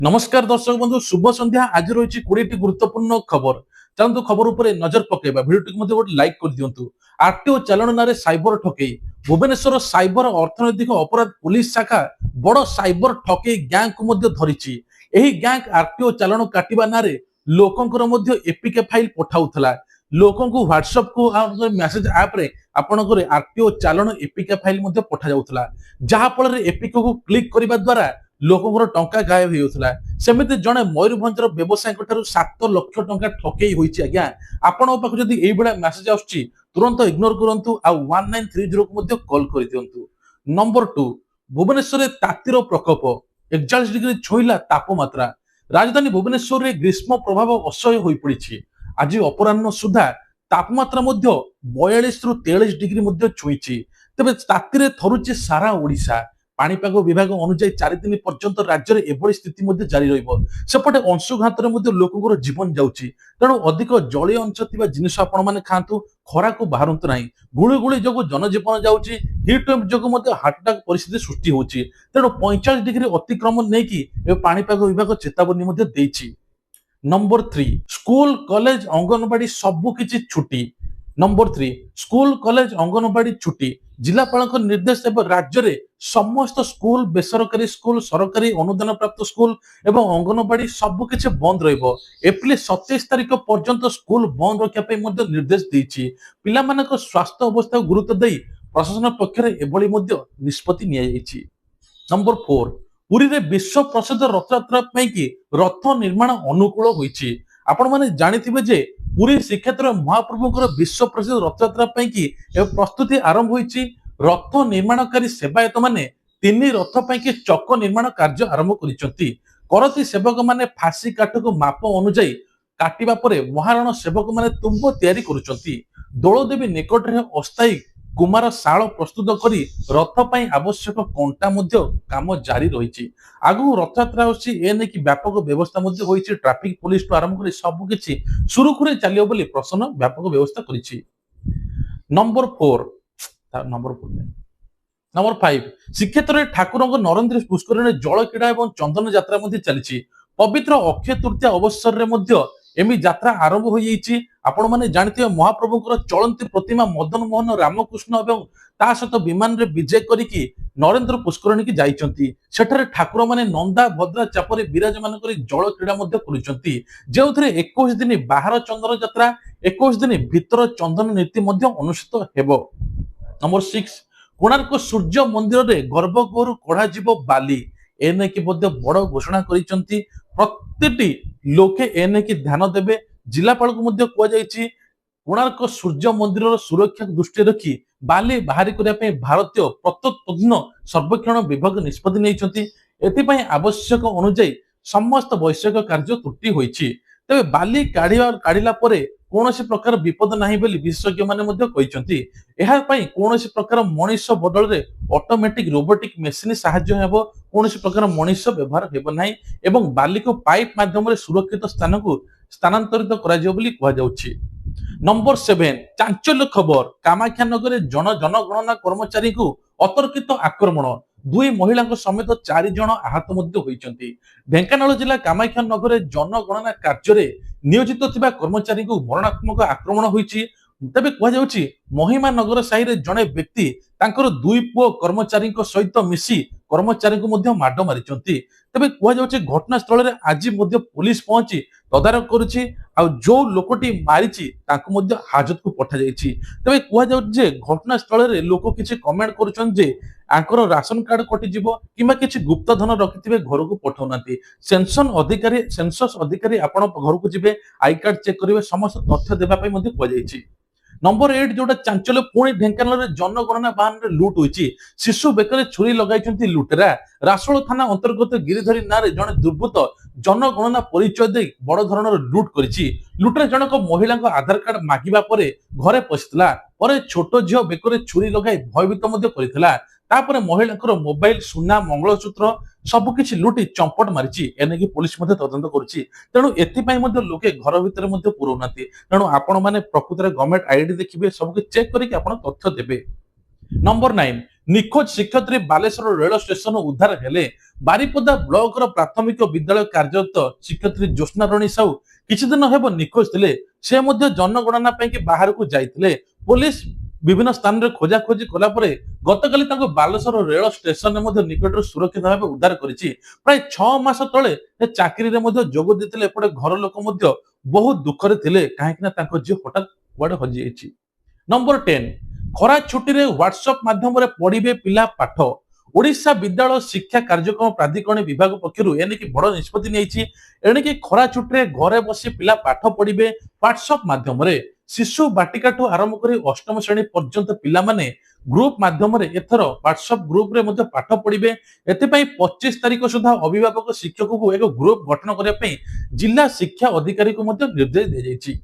नमस्कार दर्शक बंधु शुभ संध्या आज रही 20 गुरुत्वपूर्ण खबर चलतु खबर उपर नजर पकेबा भिडियो गोटे लाइक कर दिंतु आरटीओ चालाण ना साइबर ठकई भुवनेश्वर साइबर अर्थनैतिक अपराध पुलिस शाखा बड़ साइबर ठकई गैंग को धरी गैंग आरटीओ चालाण काटिबा ना लोकंकर एपीके फाइल पठाउथला लोकों को व्हाट्सएप को मेसेज ऐप रे आपनकर आरटीओ चालाण एपीके फाइल पठा जाउथला जहा फल एपीके को क्लिक करबा द्वारा लोकंर टंका गायब होता सेमती जड़े मयूरभंजर व्यवसायी 7 लाख टंका ठकई होती आज्ञा आपण पाख जब ये मेसेज आसुची तुरंत इग्नोर करूँ आ 1930 को कॉल कर दिंतु। नंबर 2 भुवनेश्वर तातीर प्रकोप 41 डिग्री छुईला तापमात्रा राजधानी भुवनेश्वर में ग्रीष्म प्रभाव असह्य हो पड़ी आज अपराह सुधा तापमात्रा 42 रु 43 डिग्री छुई तेज ताती थरुची सारा ओडिशा पाणीपाग विभाग अनुଯାयी 4 दिन पर्यंत राज्य में एभली स्थिति जारी रपटे अंशुघात लोक जीवन जाऊँगी तेणु अधिक जलीय अंश थी जिनिस आपण खातु खरा को बाहरतु ना गुड़गुड़ी जो जनजीवन जाऊँगी हिट वेव जो हार्ट अटैक परिस्थिति सृष्टि होती तेणु 45 डिग्री अतिक्रम नहीं पाणीपाग विभाग चेतावनी देती। नंबर 3 स्कूल कॉलेज अंगनवाड़ी सबकि छुट्टी। नंबर 3 स्कूल कॉलेज अंगनवाड़ी छुट्टी जिलापाल निर्देश एवं राज्य में समस्त स्कूल बेसरकारी स्कूल सरकारी अनुदान प्राप्त स्कूल एवं अंगनवाड़ी सबकि बंद रप्रिल 27 तारिख पर्यंत स्कूल बंद रखापी निर्देश देती पिला स्वास्थ्य अवस्था गुरुत्व दे प्रशासन पक्ष निष्पत्ति। नंबर 4 पुरी रे विश्व प्रसिद्ध रथयात्रा कि रथ निर्माण अनुकूल होती आपण मैंने जानी जे पुरी श्रीक्षेत्र महाप्रभुଙ୍କର विश्व प्रसिद्ध रथयात्रा कि प्रस्तुति आरंभ होती रथ निर्माणकारी सेवायत माने 3 रथ कि चक निर्माण कार्य आरंभ करती सेवक माने फासी काठ को माप अनुଯାयी काटिबा परे महाराण सेवक माने तुम्ब तैयारी करुचंती दोलदेवी निकट रे अस्थायी कुमार शाल प्रस्तुत करी रथ पाई आवश्यक कंटा काम जारी रही आगु रथयात्रा होती व्यापक व्यवस्था ट्रैफिक पुलिस तो आरंभ कर सबकि सुरुखुरे चलियो बोली प्रशासन व्यापक व्यवस्था करिछि। नंबर 5 श्रीक्षेत्र ठाकुर नरेंद्र पुष्कर जल क्रीड़ा और चंदन यात्रा चली पवित्र अक्षय तृतीया अवसर में एमी यात्रा आरंभ हो आपण माने जानते महाप्रभुଙ୍କର चलंती प्रतिमा मदन मोहन रामकृष्ण एवं ता सहित विमान रे विजय करिकी नरेंद्र पुष्करणी की जाइचंती सेठारे ठाकुर माने नंदा भद्रा चापरे विराजमान करी जल क्रीड़ा मध्ये करूचंती जेउथरे 21 दिन बाहर चंदन यात्रा 21 दिन भीतर चंदन नीति मध्ये अनुष्ठित हेबो। नंबर 6 कोणार्क सूर्य मंदिर रे गर्भगृह कढ़ा जीव बाली एने की बड़ घोषणा करिसंती प्रत्येकटी लोके एने की ध्यान देबे जिलापाल को कहुई कोणार्क सूर्य मंदिर सुरक्षा दृष्टि रखी बाली बाहरी करने भारतीय प्रत्नतत्व सर्वेक्षण विभाग निष्पत्ति नहीं आवश्यक अनुଯାयी समस्त वैषयिक कार्य त्रुटि होती तेज बाली काढ़ला कौन प्रकार विपद ना विशेषज्ञ मैंने कौन प्रकार मनीष बदल में ऑटोमेटिक रोबोटिक मेसीन साहाय्य कौन प्रकार मनीष व्यवहार हो बाली को पाइप माध्यम सुरक्षित स्थान को स्थानांतरित करा। नंबर 7 चांचल्य खबर कामाख्यानगर जनगणना कर्मचारी को अतर्कित आक्रमण 2 महिला समेत 4 जन आहत होती ढेंकानाल जिला कामाख्यानगर जनगणना कार्य नियोजित थिबा कर्मचारी को मरणात्मक आक्रमण होती तेबे कहुई महिमा नगर साहि रे जड़े व्यक्ति तांकर 2 पुओ कर्मचारी सहित मिसी कर्मचारी को माड मारी तेबे कहुई घटनास्थल में आज पुलिस पहुंची तदारख करुछि आ जो लोकटी मारिछि तांको हाजत को पठा जाइछि तेबे कहुई घटनास्थल में लोक किछि कमेंट करुछन जे आंकर राशन कार्ड कटि जिवो किमा किछि गुप्त धन रखिथिबे घर को पठाउनांती सेंसस अधिकारी आपण घर को जिबे आई कार्ड चेक करिवे समस्त तथ्य देबा पई मध्ये कह। नंबर 8 जोटा चांचल्य पुणी ढेंकानाल जनगणना वाहन रे लूट होईची शिशु बेकरे छुरी लगाइछंती लुटेरा रासोल थाना अंतर्गत गिरिधरी नारे जने दुर्बृत्त जनगणना परिचय दे बड़ धरणर लूट करिछि लुटेरा जनक महिला आधार कार्ड मागिबा परे घरे पसितला परे छोट झियो बेकरे छुरी लगाई भयभीत मध्ये करितला तापरे महिला मोबाइल सुना मंगलसूत्र सबकि लुटी चंपट मारी एने पुलिस तदंत करुच्ची तेणु एपाई लोके घर भितर पुरौना तेणु आपण मैंने प्रकृत गवर्नमेंट आईडी देखिए सबकि चेक करके तथ्य देवे। नंबर 9 निखोज शिक्षयित्री बालेश्वर रेल स्टेशन उद्धार हेले बारिपदा ब्लॉक प्राथमिक विद्यालय कार्यरत शिक्षयित्री ज्योत्ना राणी साहू किछि दिन हेब निखोज थिले से मध्य जनगणना पई कि बाहर को जाइथिले पुलिस विभिन्न स्थान रे खोजा खोजी कला परे गतकाली ताको बालेश्वर रेल स्टेशन रे मध्य निकट सुरक्षित भाबे उद्धार करिछि प्राय 6 मास तळे ए चाकरी रे मध्य जोग दिथिले एपटे घर लोक मध्य बहुत दुख रे थिले काहे कि ना ताको जे हठात कुआडे हजि जाइछि। नंबर 10 खरा छुट्टी रे व्हाट्सएप माध्यम रे पढ़िबे पिला पाठ ओडिशा विद्यालय शिक्षा कार्यक्रम प्राधिकरण विभाग पक्षरु एने की बड़ निष्पत्ति नेइछि एने की खरा छुट्टी रे घरे बसी पिला पाठ पढ़िबे व्हाट्सएप माध्यम रे शिशु बाटिका ठू आरंभ करी अष्टम श्रेणी पर्यंत पिला माने ग्रुप माध्यम रे एथरो व्हाट्सएप ग्रुप रे मध्ये पाठ पढ़िबे एते पई 25 तारिख सुधा अभिभावक शिक्षक को एक ग्रुप गठन करिया पई जिला शिक्षा अधिकारी को मध्ये निर्देश दे जाइछि।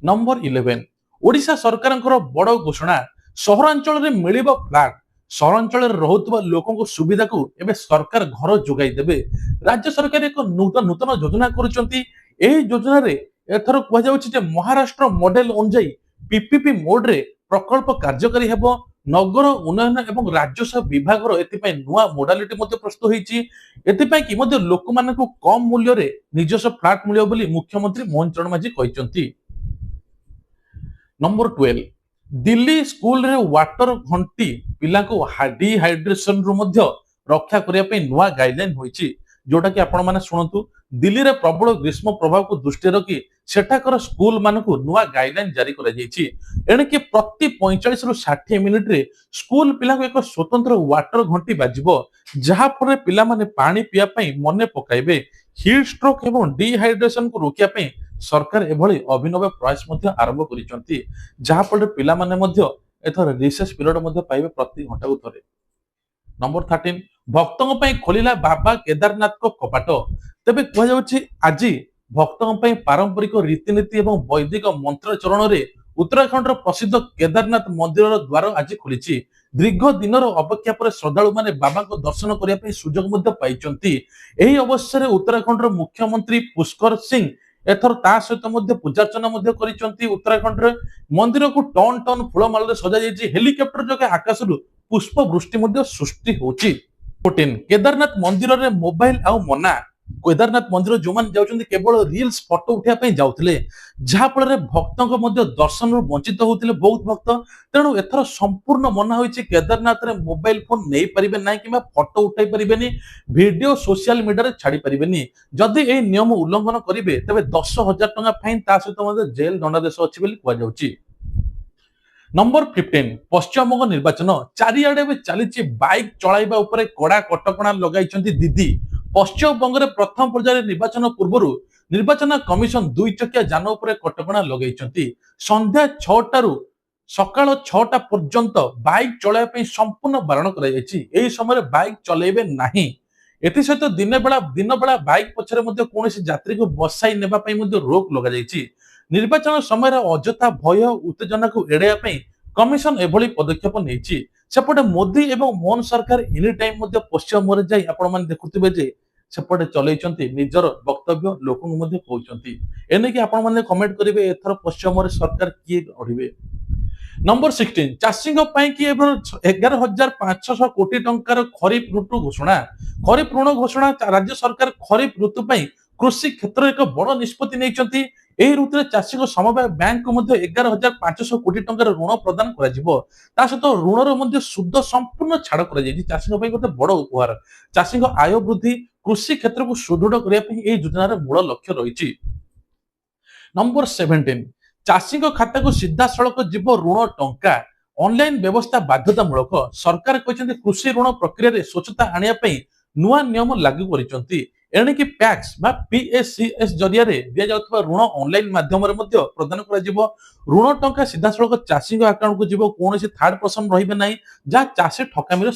नंबर 11 ओडिशा सरकारଙ୍କର बड़ घोषणा सहरांचल रे मिलिबो फ्लैट सहरांचल रे रहुतबा लोकन को सुविधा को एबे सरकार घर जोगाई देबे राज्य सरकार एक नूतन योजना करूचंती एही योजना रे एथर कुहा जाउछि जे महाराष्ट्र मॉडल अनुसार पीपीपी मोड रे प्रकल्प कार्यकारी हेबो नगर उन्नयन एवं राजस्व विभाग रो एति पई नुवा मोडालिटी मध्ये प्रस्तुत होईछि एति पई कि मध्ये लोक मानकु कम मूल्य रे निजस्व फ्लैट मिलियो बोली मुख्यमंत्री मोहन चरण माझी कहिसंती। नंबर 12 दिल्ली स्कूल रे वाटर घंटी पिला को डिहाइड्रेशन रु मध्ये रक्षा करिया पे नुवा गाइडलाइन होईछि जोटा कि आपण माने सुनंतु दिल्ली रे प्रबल ग्रीष्म प्रभाव को दृष्टि रखी सेठाकर स्कूल मानकु नुवा गाइडलाइन जारी करा जाईछि एने कि प्रति 45 रु 60 मिनिट रे स्कूल पिला को एक स्वतंत्र वाटर घंटी बाजिबो जहा पर पिला माने पानी पिया पई मने पकाइबे हीट स्ट्रोक एवं डिहाइड्रेशन को रोकिया पई सरकार एभली अभिनव प्रयास मध्ये आरंभ करिसंती जहा पर पिला माने मध्ये एथर रिसेस पीरियड मध्ये पाइबे प्रति घंटा को थरे। नंबर 13 भक्तों पई खोलिला बाबा केदारनाथ को कपाट तेबे कह जाउछि आजि भक्तों पई पारंपरिक रीतिनीति एवं वैदिक मंत्रोच्चारण रे उत्तराखंड प्रसिद्ध केदारनाथ मंदिर द्वार आज खोलिछि दीर्घ दिन अपेक्षा पर श्रद्धालु माने बाबा को दर्शन करिया पई सुजोग मध्ये पाइचंती एही अवसर उत्तराखंड मुख्यमंत्री पुष्कर सिंह एथर ता सहित मध्ये पूजार्चना मध्ये करिसंती उत्तराखंड रे मंदिर को टन टन फूलमाल रे सजा जायछि हेलिकॉप्टर जके आकाश रु पुष्प वृष्टि मध्ये सृष्टि होछि। 14 केदारनाथ मंदिर रे मोबाइल आ मना केदारनाथ मंदिर जो मान जाउछन्ती केवल रील्स फोटो उठिया पई जाउथिले जहा फल रे भक्तों को मध्ये दर्शन रु वंचित होउथिले बहुत भक्त तेणु एथर संपूर्ण मना होइछि केदारनाथ रे मोबाइल फोन नै परिबे नै किबा फोटो उठाई परिबेनी वीडियो सोशल मीडिया रे छाडी परिबेनी जदि ए नियम उल्लंघन करिवे तबे 10,000 टका फाइन ता सहित मध्ये जेल दंडादेश अछि बोली कुआ जाउछि। नंबर 15 पश्चिमबंग निर्वाचन चारिआडे बे चलीछि बाइक चलाइबा उपरे कड़ा कटकणा लगाइछन्ती दीदी पश्चिमबंग रे प्रथम पर्याय निर्वाचन पूर्वरु निर्वाचन कमिशन दुई चकिया जान उपरे कटकणा लगाइछन्ती संध्या 6टा रु सकाळ 6टा पर्यंत बाइक चलाइबा पई संपूर्ण बारण करा जायछि एही समय बाइक चलाइबे नाही एथि सहित दिन बेला बाइक पछरे मध्ये कोनोसी यात्री को बसाई नेबा पई मध्ये रोक लगा जायछि निर्वाचन समय अजथा भय उत्तेजना को एड़ाया पई कमिशन एभली पदक्षेप नेछि सेपटे मोदी एवं मोहन सरकार एनी टाइम मध्ये पश्चिम रे जाई आपण माने देखुथिबे जे सेपटे चलैचंती निजर वक्तव्य लोकन मध्ये कहउचंती एने कि आपण माने कमेंट करिवे एथर पश्चिम रे सरकार किए अढिबे। नंबर 16 चाषी कि 11,500 कोटी टंकार खरीफ ऋतु घोषणा खरीफ ऋण घोषणा राज्य सरकार खरीफ ऋतु पई कृषि क्षेत्र एक बड़ निष्पत्ति नेइचंती एही ऋतुरे चाषी को समवाय बैंक को मध्ये 11,500 कोटी टंकार ऋण प्रदान करा जिवो ता सहित ऋणर मध्ये सुध संपूर्ण छाड़ करा जायछि चाषी पई गोटे बड़ उपहार चाषी आय वृद्धि कृषि क्षेत्र को सुदृढ़ करिया पई एही योजनार मूल लक्ष्य रहिछि। नंबर 17 चाषी खाता को सीधा सड़क जीव ऋण टंका ऑनलाइन व्यवस्था बाध्यतामूलक सरकार कहते कृषि ऋण प्रक्रिया रे स्वच्छता आनिया पई नुआ नियम लागू करिसंती एणे कि पैक्स बा पीएससीएस जरिया रे दिया जाउतबा ऋण ऑनलाइन माध्यम रे मध्ये प्रदान करा जिवो ऋण टंका सीधा सड़क चाषी अकाउंट को जीव कोनोसी थर्ड पर्सन रहिबे नाही जा चाषी ठकामी